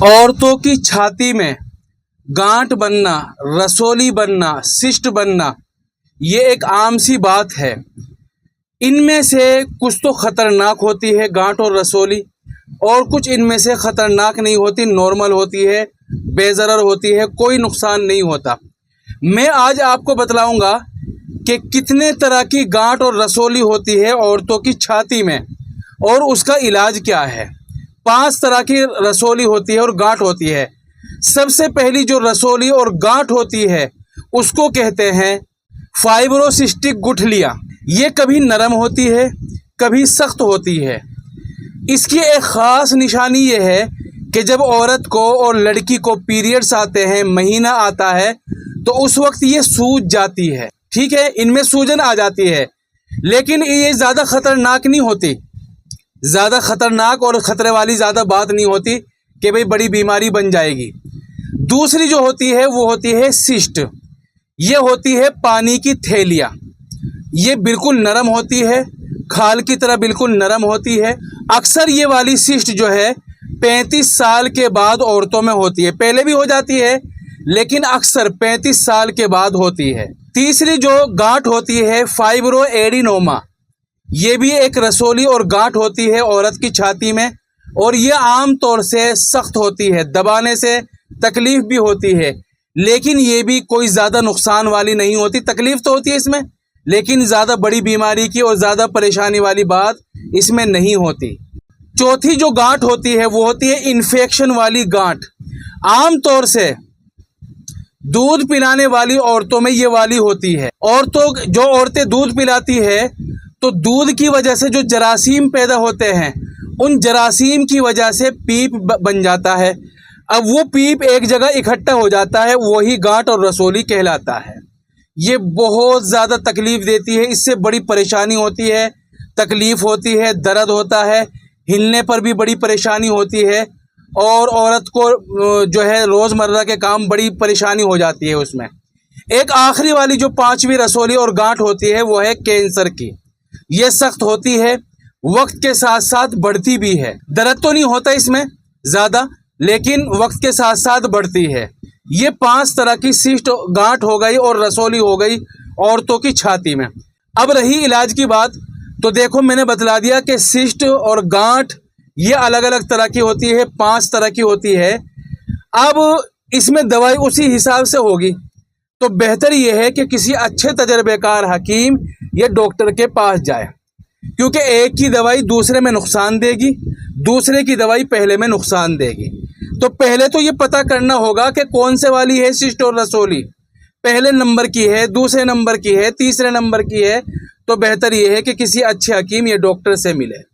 औरतों की छाती में गांठ बनना, रसोली बनना, सिस्ट बनना, ये एक आम सी बात है। इनमें से कुछ तो खतरनाक होती है गांठ और रसोली, और कुछ इनमें से खतरनाक नहीं होती, नॉर्मल होती है, बेज़रर होती है, कोई नुकसान नहीं होता। मैं आज आपको बतलाऊंगा कि कितने तरह की गांठ और रसोली होती है औरतों की छाती में और उसका इलाज क्या है। 5 तरह की रसोली होती है और गांठ होती है। सबसे पहली जो रसोली और गांठ होती है उसको कहते हैं फाइब्रोसिस्टिक गुठलियाँ। ये कभी नरम होती है, कभी सख्त होती है। इसकी एक ख़ास निशानी ये है कि जब औरत को और लड़की को पीरियड्स आते हैं, महीना आता है, तो उस वक्त ये सूज जाती है। ठीक है, इनमें सूजन आ जाती है, लेकिन ये ज़्यादा ख़तरनाक नहीं होती। ज़्यादा ख़तरनाक और ख़तरे वाली ज़्यादा बात नहीं होती कि भाई बड़ी बीमारी बन जाएगी। दूसरी जो होती है वो होती है सिस्ट। ये होती है पानी की थैलियाँ। ये बिल्कुल नरम होती है, खाल की तरह बिल्कुल नरम होती है। अक्सर ये वाली सिस्ट जो है 35 साल के बाद औरतों में होती है। पहले भी हो जाती है, लेकिन अक्सर 35 साल के बाद होती है। तीसरी जो गांठ होती है फाइब्रो एडिनोमा। ये भी एक रसोली और गांठ होती है औरत की छाती में, और ये आम तौर से सख्त होती है, दबाने से तकलीफ भी होती है, लेकिन ये भी कोई ज़्यादा नुकसान वाली नहीं होती। तकलीफ तो होती है इसमें, लेकिन ज़्यादा बड़ी बीमारी की और ज़्यादा परेशानी वाली बात इसमें नहीं होती। चौथी जो गांठ होती है वो होती है इन्फेक्शन वाली गांठ। आम तौर से दूध पिलाने वाली औरतों में ये वाली होती है। जो औरतें दूध पिलाती है, तो दूध की वजह से जो जरासीम पैदा होते हैं, उन जरासीम की वजह से पीप बन जाता है। अब वो पीप एक जगह इकट्ठा हो जाता है, वही गांठ और रसोली कहलाता है। ये बहुत ज़्यादा तकलीफ़ देती है, इससे बड़ी परेशानी होती है, तकलीफ़ होती है, दर्द होता है, हिलने पर भी बड़ी परेशानी होती है, और औरत को जो है रोज़मर्रा के काम बड़ी परेशानी हो जाती है उसमें। एक आखिरी वाली जो 5वीं रसोली और गांठ होती है वो है कैंसर की। ये सख्त होती है, वक्त के साथ साथ बढ़ती भी है। दर्द तो नहीं होता इसमें ज़्यादा, लेकिन वक्त के साथ साथ बढ़ती है। ये 5 तरह की सिस्ट गांठ हो गई और रसोली हो गई औरतों की छाती में। अब रही इलाज की बात, तो देखो मैंने बतला दिया कि सिस्ट और गांठ ये अलग अलग तरह की होती है, 5 तरह की होती है। अब इसमें दवाई उसी हिसाब से होगी, तो बेहतर ये है कि किसी अच्छे तजर्बेकार हकीम या डॉक्टर के पास जाए, क्योंकि एक की दवाई दूसरे में नुकसान देगी, दूसरे की दवाई पहले में नुकसान देगी। तो पहले तो ये पता करना होगा कि कौन से वाली है सिस्ट और रसोली, पहले नंबर की है, दूसरे नंबर की है, तीसरे नंबर की है। तो बेहतर ये है कि किसी अच्छे हकीम या डॉक्टर से मिले।